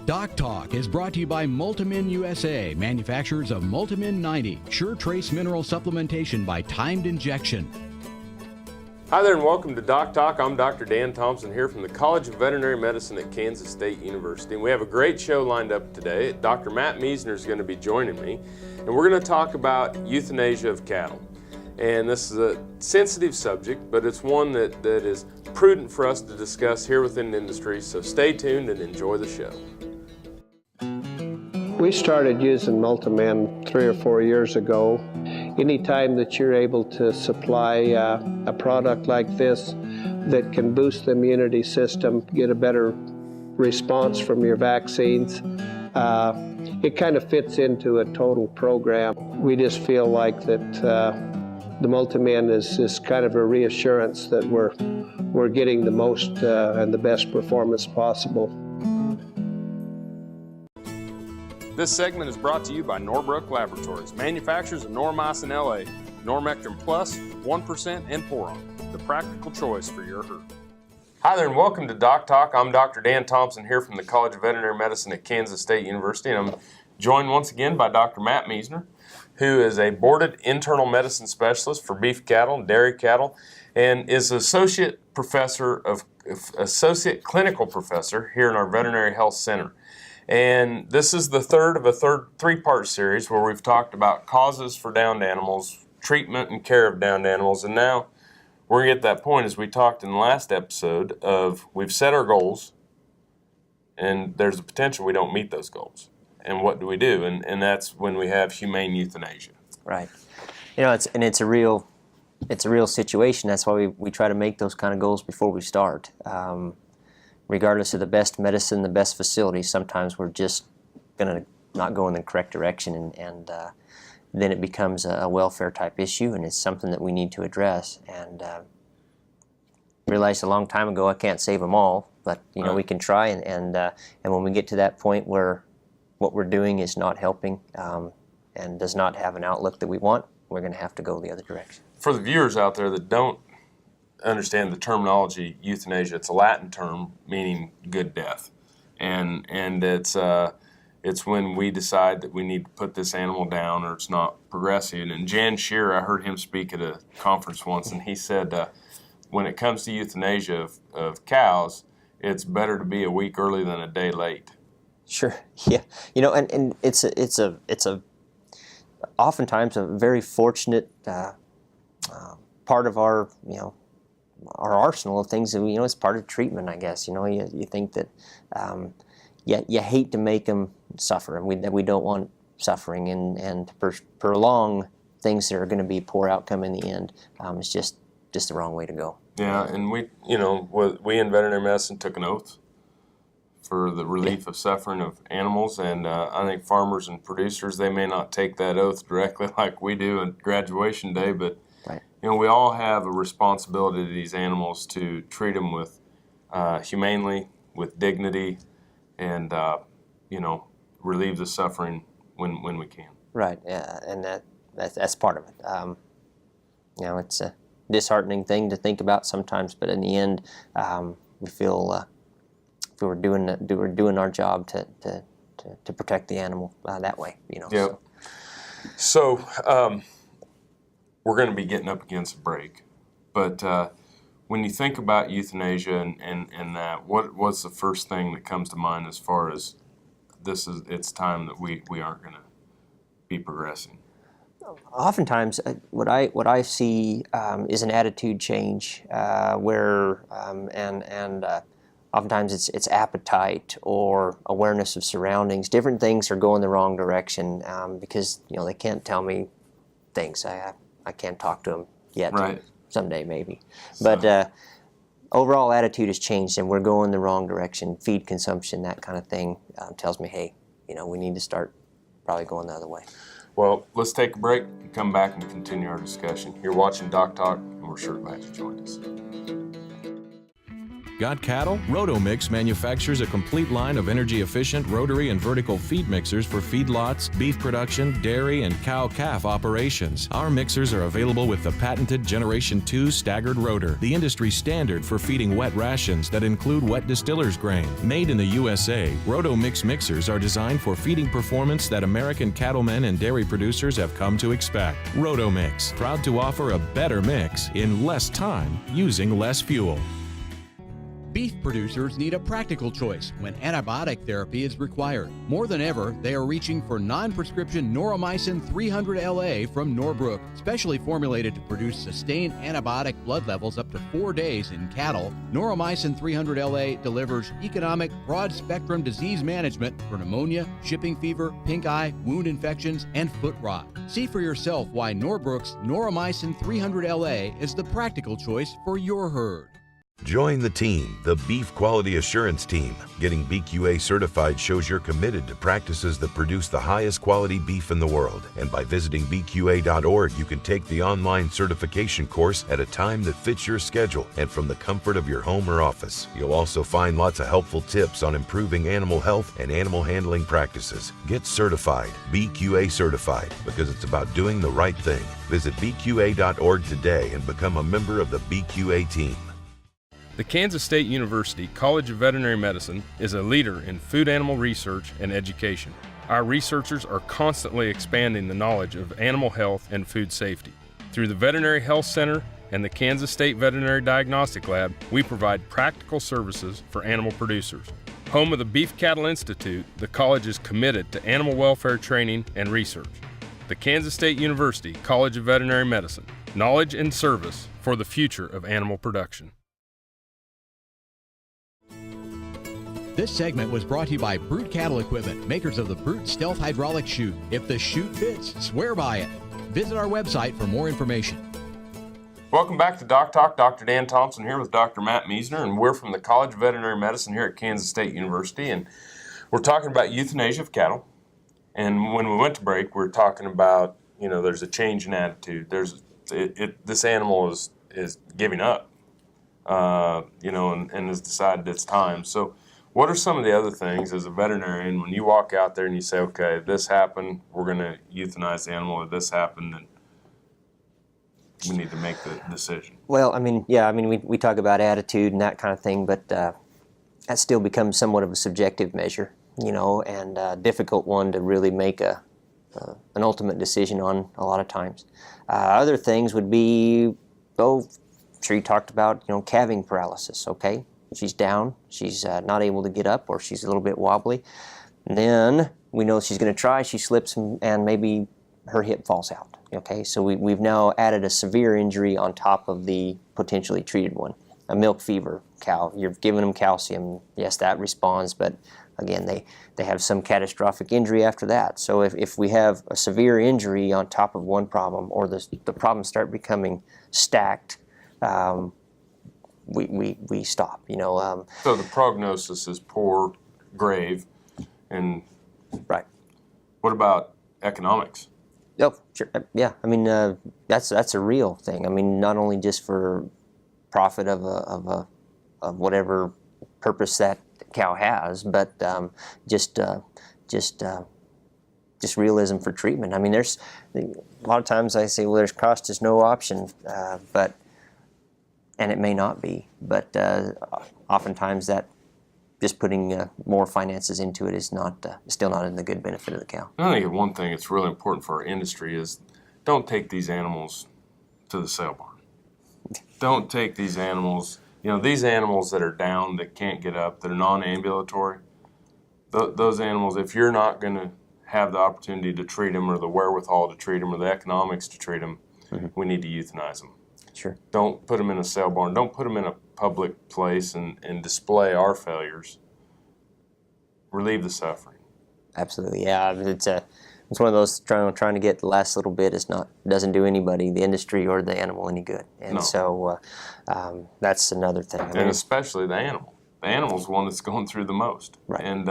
DocTalk is brought to you by Multimin USA, manufacturers of Multimin 90, Sure Trace Mineral Supplementation by Timed Injection. Hi there and welcome to DocTalk. I'm Dr. Dan Thompson here from the College of Veterinary Medicine at Kansas State University. And we have a great show lined up today. Dr. Matt Meisner is going to be joining me, and we're going to talk about euthanasia of cattle. And this is a sensitive subject, but it's one that is prudent for us to discuss here within the industry, so stay tuned and enjoy the show. We started using Multimin 3 or 4 years ago. Anytime that you're able to supply a product like this that can boost the immunity system, get a better response from your vaccines, it kind of fits into a total program. We just feel like that the Multimin is kind of a reassurance that we're getting the most and the best performance possible. This segment is brought to you by Norbrook Laboratories, manufacturers of Normycin LA, Normectin Plus, 1%, and Poron, the practical choice for your herd. Hi there and welcome to DocTalk. I'm Dr. Dan Thompson here from the College of Veterinary Medicine at Kansas State University, and I'm joined once again by Dr. Matt Meisner, who is a boarded internal medicine specialist for beef cattle and dairy cattle, and is associate clinical professor here in our Veterinary Health Center. And this is the third of a three-part series where we've talked about causes for downed animals, treatment and care of downed animals, and now we're going to get that point, as we talked in the last episode, of we've set our goals and there's a potential we don't meet those goals. And what do we do? And that's when we have humane euthanasia. Right. You know, it's a real situation. That's why we try to make those kind of goals before we start. Regardless of the best medicine, the best facility, sometimes we're just going to not go in the correct direction, and then it becomes a welfare type issue, and it's something that we need to address. And realized a long time ago I can't save them all, but you know, we can try, and when we get to that point where what we're doing is not helping and does not have an outlook that we want, we're going to have to go the other direction. For the viewers out there that don't understand the terminology euthanasia, it's a Latin term meaning good death, and it's when we decide that we need to put this animal down or it's not progressing. And Jan Shearer, I heard him speak at a conference once, and he said when it comes to euthanasia of cows, it's better to be a week early than a day late. Sure. Yeah. You know, and it's a oftentimes a very fortunate part of our our arsenal of things that it's part of treatment, I guess. You think that you hate to make them suffer, and that we don't want suffering, and to prolong things that are going to be poor outcome in the end. It's just the wrong way to go. Yeah, and we in veterinary medicine took an oath for the relief of suffering of animals, and I think farmers and producers, they may not take that oath directly like we do on graduation day, but we all have a responsibility to these animals to treat them with humanely, with dignity, and relieve the suffering when we can. Right, yeah, and that's part of it. It's a disheartening thing to think about sometimes, but in the end, we feel we're doing our job to protect the animal that way. Yeah. So we're going to be getting up against a break, but when you think about euthanasia and that, what's the first thing that comes to mind as far as it's time that we aren't going to be progressing? Oftentimes, what I see is an attitude change where oftentimes it's appetite or awareness of surroundings. Different things are going the wrong direction because they can't tell me things. I can't talk to them yet. Right. Someday maybe. So. But overall attitude has changed, and we're going the wrong direction. Feed consumption, that kind of thing, tells me, hey, we need to start probably going the other way. Well, let's take a break and come back and continue our discussion. You're watching DocTalk, and we're sure glad you joined us. Got cattle? Rotomix manufactures a complete line of energy-efficient rotary and vertical feed mixers for feedlots, beef production, dairy, and cow-calf operations. Our mixers are available with the patented Generation 2 staggered rotor, the industry standard for feeding wet rations that include wet distiller's grain. Made in the USA, Rotomix mixers are designed for feeding performance that American cattlemen and dairy producers have come to expect. Rotomix, proud to offer a better mix in less time using less fuel. Beef producers need a practical choice when antibiotic therapy is required. More than ever, they are reaching for non-prescription Noromycin 300 LA from Norbrook, specially formulated to produce sustained antibiotic blood levels up to 4 days in cattle. Noromycin 300 LA delivers economic, broad-spectrum disease management for pneumonia, shipping fever, pink eye, wound infections, and foot rot. See for yourself why Norbrook's Noromycin 300 LA is the practical choice for your herd. Join the team, the Beef Quality Assurance Team. Getting BQA certified shows you're committed to practices that produce the highest quality beef in the world. And by visiting BQA.org, you can take the online certification course at a time that fits your schedule and from the comfort of your home or office. You'll also find lots of helpful tips on improving animal health and animal handling practices. Get certified, BQA certified, because it's about doing the right thing. Visit BQA.org today and become a member of the BQA team. The Kansas State University College of Veterinary Medicine is a leader in food animal research and education. Our researchers are constantly expanding the knowledge of animal health and food safety. Through the Veterinary Health Center and the Kansas State Veterinary Diagnostic Lab, we provide practical services for animal producers. Home of the Beef Cattle Institute, the college is committed to animal welfare training and research. The Kansas State University College of Veterinary Medicine, knowledge and service for the future of animal production. This segment was brought to you by Brute Cattle Equipment, makers of the Brute Stealth Hydraulic Chute. If the chute fits, swear by it. Visit our website for more information. Welcome back to DocTalk. Dr. Dan Thompson here with Dr. Matt Meisner, and we're from the College of Veterinary Medicine here at Kansas State University, and we're talking about euthanasia of cattle. And when we went to break, we were talking about, there's a change in attitude. This animal is giving up, and has decided it's time. So what are some of the other things as a veterinarian when you walk out there and you say, okay, this happened, we're going to euthanize the animal, or this happened, and we need to make the decision? Well, we talk about attitude and that kind of thing, but that still becomes somewhat of a subjective measure, and a difficult one to really make an ultimate decision on a lot of times. Other things would be, I'm sure you talked about, calving paralysis, okay? She's down, she's not able to get up, or she's a little bit wobbly. And then we know she's going to try, she slips and maybe her hip falls out. Okay, so we've now added a severe injury on top of the potentially treated one. A milk fever cow, you're giving them calcium, yes, that responds, but again, they have some catastrophic injury after that. So if we have a severe injury on top of one problem, or the problems start becoming stacked, we stop, So the prognosis is poor, grave, and right. What about economics? Oh, sure. Yeah. That's a real thing. Not only just for profit of whatever purpose that cow has, but just realism for treatment. There's a lot of times I say, well, there's cost is no option, and it may not be, but oftentimes that just putting more finances into it is still not in the good benefit of the cow. I think one thing that's really important for our industry is don't take these animals to the sale barn. Don't take these animals, these animals that are down, that can't get up, that are non-ambulatory, those animals, if you're not going to have the opportunity to treat them, or the wherewithal to treat them, or the economics to treat them, we need to euthanize them. Sure. Don't put them in a sale barn. Don't put them in a public place and display our failures. Relieve the suffering. Absolutely, yeah. It's one of those trying to get the last little bit doesn't do anybody, the industry or the animal, any good. And no. So that's another thing. And especially the animal. The animal's the one that's going through the most. Right. And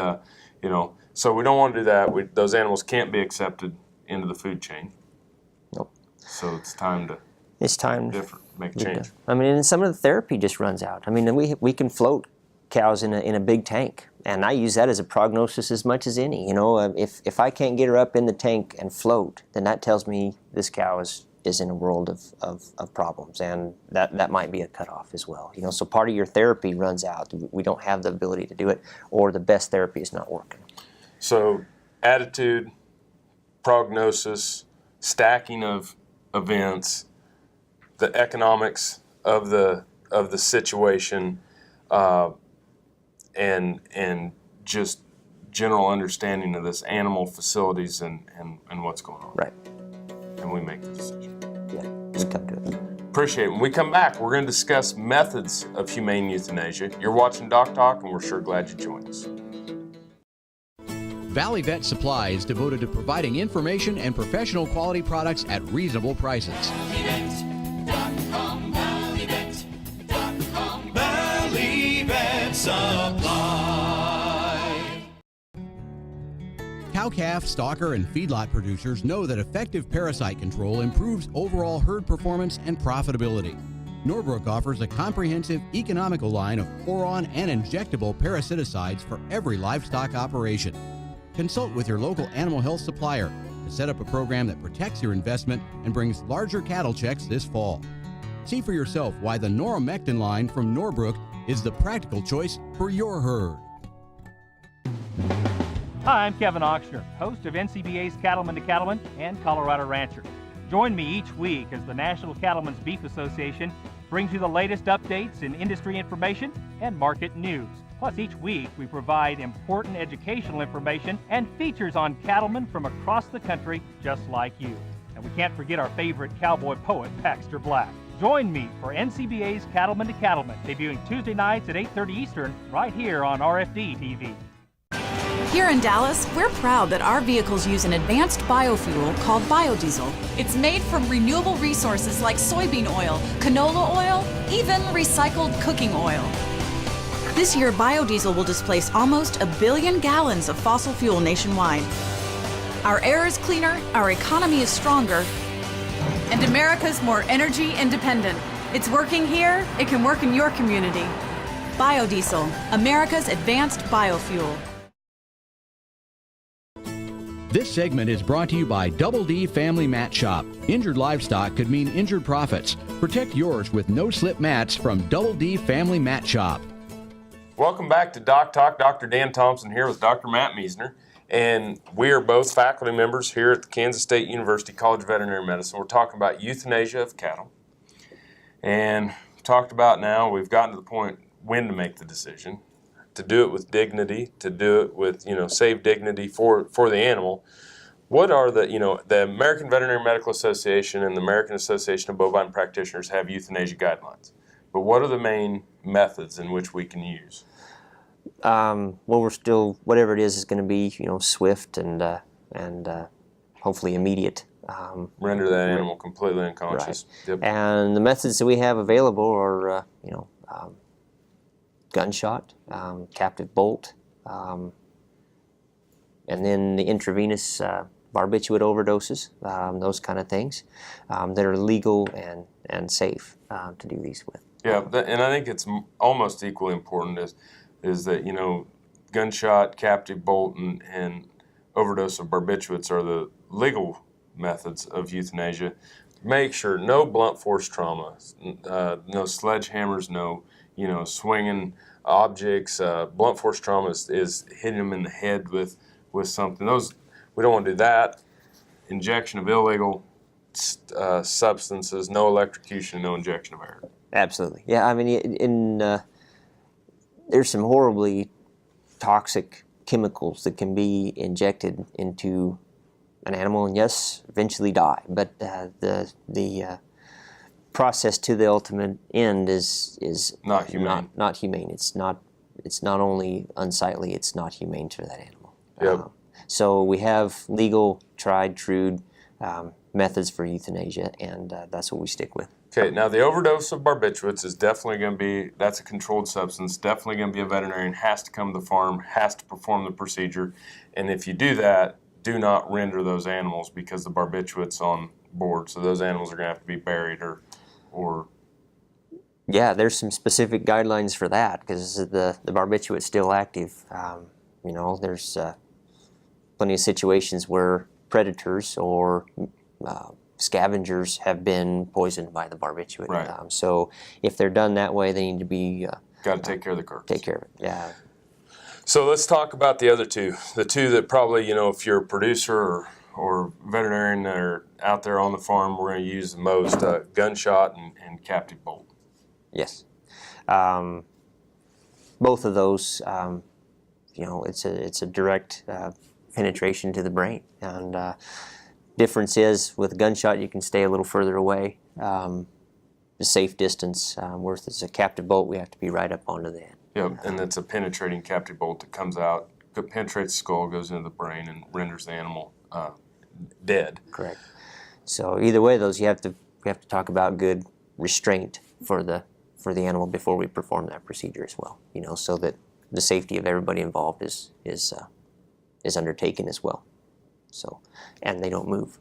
so we don't want to do that. Those animals can't be accepted into the food chain. Nope. So it's time to It's time different, make a change. I mean, and some of the therapy just runs out. I mean, we can float cows in a big tank, and I use that as a prognosis as much as any. You know, if I can't get her up in the tank and float, then that tells me this cow is in a world of problems, and that might be a cutoff as well. You know, so part of your therapy runs out. We don't have the ability to do it, or the best therapy is not working. So attitude, prognosis, stacking of events, the economics of the situation, and just general understanding of this animal facilities and what's going on. Right. And we make the decision. Yeah, just come to it. Appreciate it. When we come back, we're going to discuss methods of humane euthanasia. You're watching DocTalk, and we're sure glad you joined us. Valley Vet Supply is devoted to providing information and professional quality products at reasonable prices. Valley Vet Supply. Cow-calf, stalker, and feedlot producers know that effective parasite control improves overall herd performance and profitability. Norbrook offers a comprehensive, economical line of pour-on and injectable parasiticides for every livestock operation. Consult with your local animal health supplier to set up a program that protects your investment and brings larger cattle checks this fall. See for yourself why the Noramectin line from Norbrook is the practical choice for your herd. Hi, I'm Kevin Ochsner, host of NCBA's Cattleman to Cattleman and Colorado Rancher. Join me each week as the National Cattlemen's Beef Association brings you the latest updates in industry information and market news. Plus, each week we provide important educational information and features on cattlemen from across the country just like you. And we can't forget our favorite cowboy poet, Baxter Black. Join me for NCBA's Cattleman to Cattleman, debuting Tuesday nights at 8:30 Eastern, right here on RFD TV. Here in Dallas, we're proud that our vehicles use an advanced biofuel called biodiesel. It's made from renewable resources like soybean oil, canola oil, even recycled cooking oil. This year, biodiesel will displace almost 1 billion gallons of fossil fuel nationwide. Our air is cleaner, our economy is stronger, and America's more energy independent. It's working here, it can work in your community. Biodiesel, America's advanced biofuel. This segment is brought to you by Double D Family Mat Shop. Injured livestock could mean injured profits. Protect yours with no-slip mats from Double D Family Mat Shop. Welcome back to DocTalk. Dr. Dan Thompson here with Dr. Matt Meisner, and we are both faculty members here at the Kansas State University College of Veterinary Medicine. We're talking about euthanasia of cattle, and talked about now we've gotten to the point when to make the decision, to do it with dignity, to do it with, save dignity for the animal. What are the American Veterinary Medical Association and the American Association of Bovine Practitioners have euthanasia guidelines. But what are the main methods in which we can use? Well, we're still, whatever it is going to be, swift and hopefully immediate. Render that animal completely unconscious. Right. Yep. And the methods that we have available are, gunshot, captive bolt, and then the intravenous barbiturate overdoses, those kind of things that are legal and safe to do these with. Yeah, and I think it's almost equally important is that, gunshot, captive bolt, and overdose of barbiturates are the legal methods of euthanasia. Make sure no blunt force trauma, no sledgehammers, no, swinging objects. Blunt force trauma is hitting them in the head with something. We don't want to do that. Injection of illegal substances, no electrocution, no injection of air. Absolutely. Yeah, I mean, there's some horribly toxic chemicals that can be injected into an animal and, yes, eventually die. But the process to the ultimate end is not humane. Not humane. It's not only unsightly, it's not humane to that animal. Yep. So we have legal, tried, true methods for euthanasia, and that's what we stick with. Okay, now the overdose of barbiturates is definitely going to be, that's a controlled substance, definitely going to be a veterinarian, has to come to the farm, has to perform the procedure, and if you do that, do not render those animals because the barbiturates on board, so those animals are going to have to be buried or. Yeah, there's some specific guidelines for that because the barbiturate's still active. You know, there's plenty of situations where predators or scavengers have been poisoned by the barbiturate. Right. So if they're done that way, they need to be got to take care of the carcass. Take care of it. Yeah. So let's talk about the other two. The two that probably, you know, if you're a producer or veterinarian that are out there on the farm, we're going to use the most: gunshot and captive bolt. Yes. Both of those, you know, it's a direct penetration to the brain. And difference is with gunshot, you can stay a little further away, a safe distance. Whereas it's a captive bolt, we have to be right up onto the head. Yep, and it's a penetrating captive bolt that comes out, penetrates the skull, goes into the brain, and renders the animal dead. Correct. So either way, we have to talk about good restraint for the animal before we perform that procedure as well. You know, so that the safety of everybody involved is undertaken as well. So, and they don't move.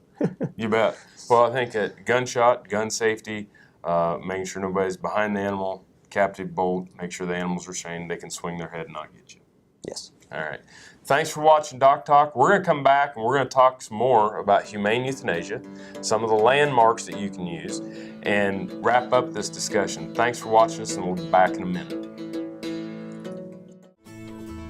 You bet. Well, I think that gunshot, gun safety, making sure nobody's behind the animal, captive bolt, make sure the animals are trained, they can swing their head and not get you. Yes. All right. Thanks for watching DocTalk. We're going to come back and we're going to talk some more about humane euthanasia, some of the landmarks that you can use, and wrap up this discussion. Thanks for watching us, and we'll be back in a minute.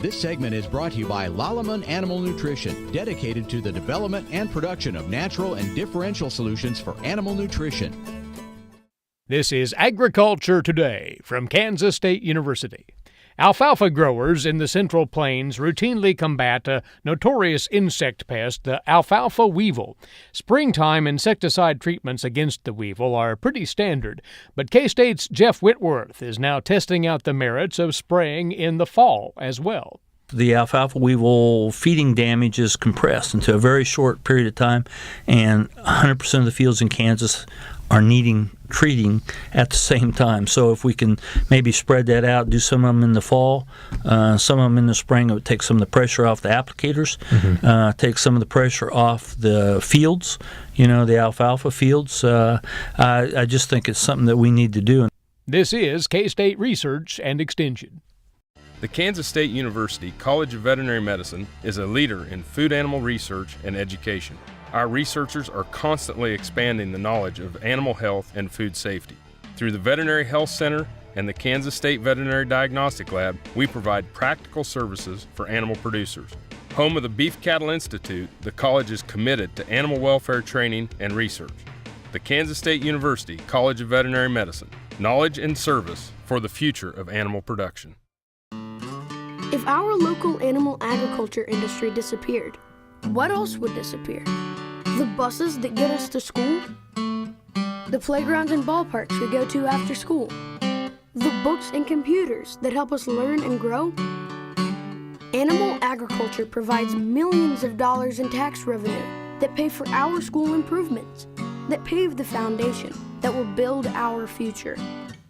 This segment is brought to you by Lalaman Animal Nutrition, dedicated to the development and production of natural and differential solutions for animal nutrition. This is Agriculture Today from Kansas State University. Alfalfa growers in the Central Plains routinely combat a notorious insect pest, the alfalfa weevil. Springtime insecticide treatments against the weevil are pretty standard, but K-State's Jeff Whitworth is now testing out the merits of spraying in the fall as well. The alfalfa weevil feeding damage is compressed into a very short period of time, and 100% of the fields in Kansas are needing treating at the same time. So if we can maybe spread that out, do some of them in the fall, some of them in the spring, it would take some of the pressure off the applicators, take some of the pressure off the fields, you know, the alfalfa fields. I just think it's something that we need to do. This is K-State Research and Extension. The Kansas State University College of Veterinary Medicine is a leader in food animal research and education. Our researchers are constantly expanding the knowledge of animal health and food safety. Through the Veterinary Health Center and the Kansas State Veterinary Diagnostic Lab, we provide practical services for animal producers. Home of the Beef Cattle Institute, the college is committed to animal welfare training and research. The Kansas State University College of Veterinary Medicine, knowledge and service for the future of animal production. If our local animal agriculture industry disappeared, what else would disappear? The buses that get us to school? The playgrounds and ballparks we go to after school? The books and computers that help us learn and grow? Animal agriculture provides millions of dollars in tax revenue that pay for our school improvements, that pave the foundation that will build our future.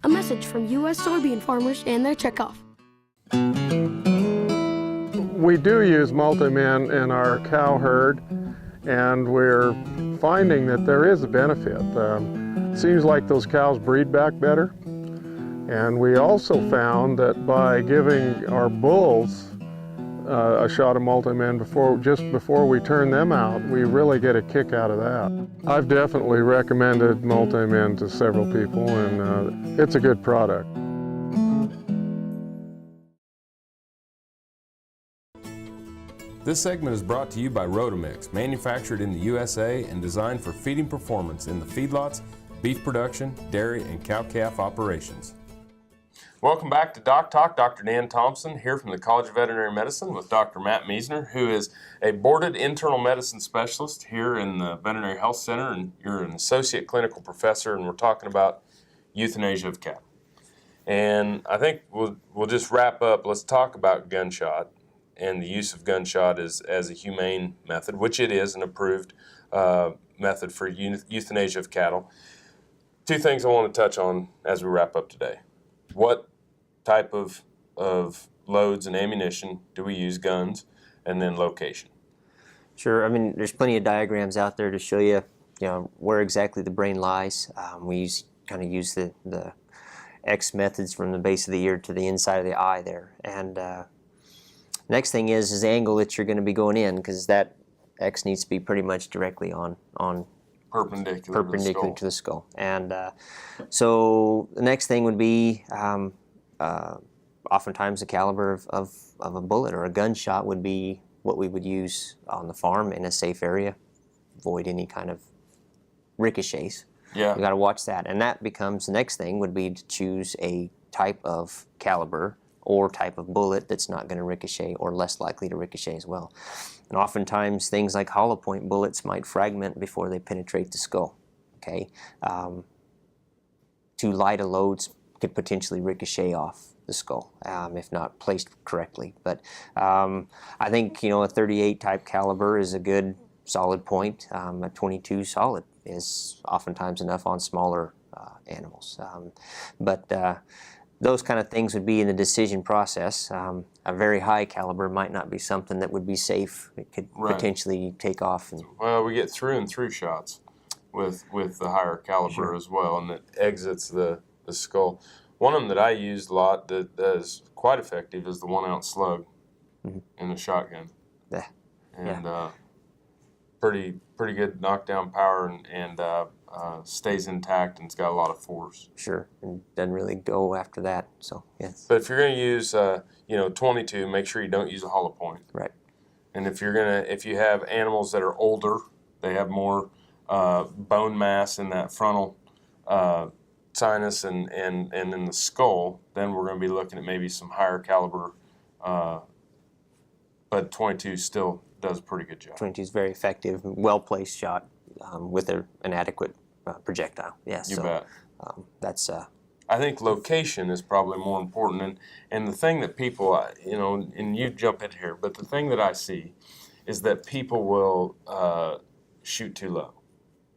A message from U.S. soybean farmers and their checkoff. We do use multi-min in our cow herd, and we're finding that there is a benefit. Seems like those cows breed back better. And we also found that by giving our bulls a shot of multi-min just before we turn them out, we really get a kick out of that. I've definitely recommended multi-min to several people, and it's a good product. This segment is brought to you by Rotomix, manufactured in the USA and designed for feeding performance in the feedlots, beef production, dairy, and cow-calf operations. Welcome back to DocTalk. Dr. Dan Thompson here from the College of Veterinary Medicine with Dr. Matt Meisner, who is a boarded internal medicine specialist here in the Veterinary Health Center, and you're an associate clinical professor, and we're talking about euthanasia of cattle. And I think we'll just wrap up. Let's talk about gunshot and the use of gunshot as a humane method, which it is an approved method for euthanasia of cattle. Two things I want to touch on as we wrap up today. What type of loads and ammunition do we use, guns, and then location? Sure. I mean, there's plenty of diagrams out there to show you where exactly the brain lies. We kind of use the X methods from the base of the ear to the inside of the eye there. And next thing is the angle that you're going to be going in, because that X needs to be pretty much directly on perpendicular to the skull. And so the next thing would be oftentimes the caliber of a bullet or a gunshot would be what we would use on the farm in a safe area. Avoid any kind of ricochets. Yeah. You got to watch that. And that becomes the next thing would be to choose a type of caliber or type of bullet that's not going to ricochet or less likely to ricochet as well. And oftentimes things like hollow point bullets might fragment before they penetrate the skull. Okay, too light a loads could potentially ricochet off the skull if not placed correctly. But I think a 38 type caliber is a good solid point. A 22 solid is oftentimes enough on smaller animals. But those kind of things would be in the decision process. A very high caliber might not be something that would be safe. It could potentially take off. Well, we get through and through shots with the higher caliber as well, and it exits the skull. One of them that I used a lot that is quite effective is the 1 ounce slug in the shotgun. Yeah. And pretty good knockdown power and stays intact and it's got a lot of force. Sure, and doesn't really go after that. So yes. But if you're going to use 22, make sure you don't use a hollow point. Right. And if you have animals that are older, they have more bone mass in that frontal sinus and in the skull, then we're going to be looking at maybe some higher caliber. But 22 still does a pretty good job. 22 is very effective, well-placed shot with an adequate projectile. Yes. You bet. That's. I think location is probably more important, and the thing that people, and you jump in here, but the thing that I see is that people will shoot too low.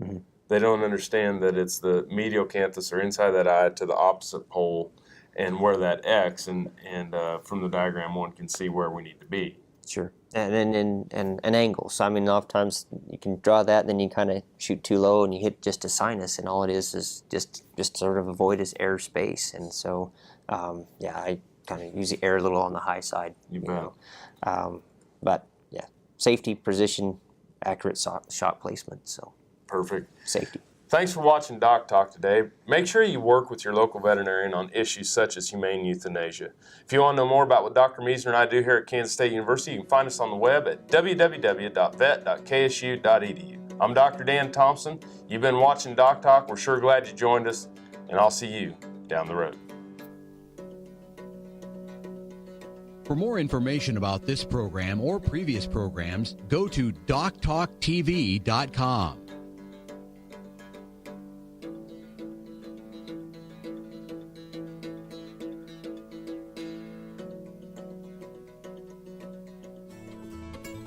Mm-hmm. They don't understand that it's the medial canthus or inside that eye to the opposite pole, and where that X and from the diagram one can see where we need to be. Sure, and angles. I mean, oftentimes you can draw that, and then you kind of shoot too low, and you hit just a sinus, and all it is just sort of avoid his air space. And so, I kind of use the air a little on the high side. You bet. But yeah, safety, position, accurate shot placement. So perfect. Safety. Thanks for watching DocTalk today. Make sure you work with your local veterinarian on issues such as humane euthanasia. If you want to know more about what Dr. Meisner and I do here at Kansas State University, you can find us on the web at www.vet.ksu.edu. I'm Dr. Dan Thompson. You've been watching DocTalk. We're sure glad you joined us, and I'll see you down the road. For more information about this program or previous programs, go to DocTalkTV.com.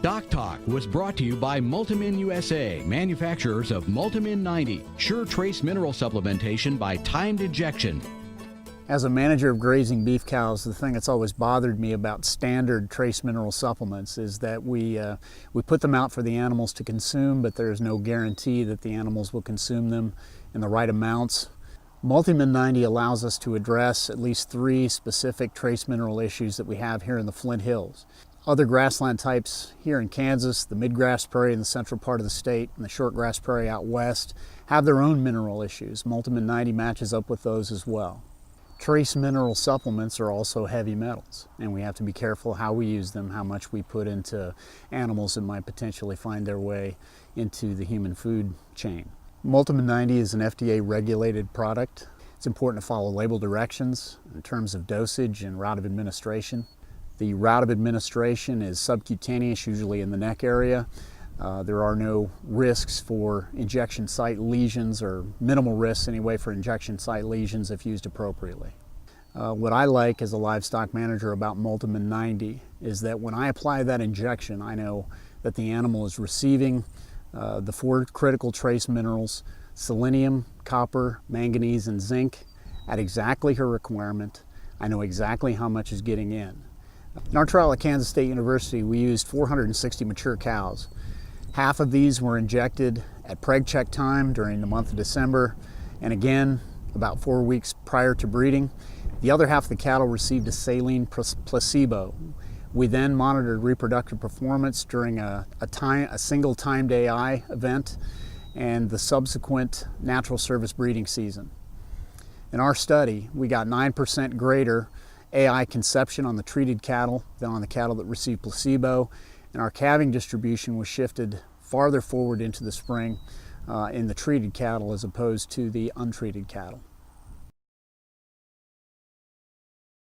DocTalk was brought to you by Multimin USA, manufacturers of Multimin 90, sure trace mineral supplementation by timed injection. As a manager of grazing beef cows, the thing that's always bothered me about standard trace mineral supplements is that we put them out for the animals to consume, but there's no guarantee that the animals will consume them in the right amounts. Multimin 90 allows us to address at least 3 specific trace mineral issues that we have here in the Flint Hills. Other grassland types here in Kansas, the midgrass prairie in the central part of the state and the shortgrass prairie out west, have their own mineral issues. Multimin 90 matches up with those as well. Trace mineral supplements are also heavy metals, and we have to be careful how we use them, how much we put into animals that might potentially find their way into the human food chain. Multimin 90 is an FDA-regulated product. It's important to follow label directions in terms of dosage and route of administration. The route of administration is subcutaneous, usually in the neck area. There are no risks for injection site lesions, or minimal risks anyway for injection site lesions if used appropriately. What I like as a livestock manager about Multimin 90 is that when I apply that injection, I know that the animal is receiving the 4 critical trace minerals, selenium, copper, manganese, and zinc, at exactly her requirement. I know exactly how much is getting in. In our trial at Kansas State University, we used 460 mature cows, Half of these were injected at preg check time during the month of December, and again about 4 weeks prior to breeding. The other half of the cattle received a saline placebo. We then monitored reproductive performance during a single timed AI event and the subsequent natural service breeding season. In our study, we got 9% greater AI conception on the treated cattle than on the cattle that received placebo, and our calving distribution was shifted farther forward into the spring in the treated cattle as opposed to the untreated cattle.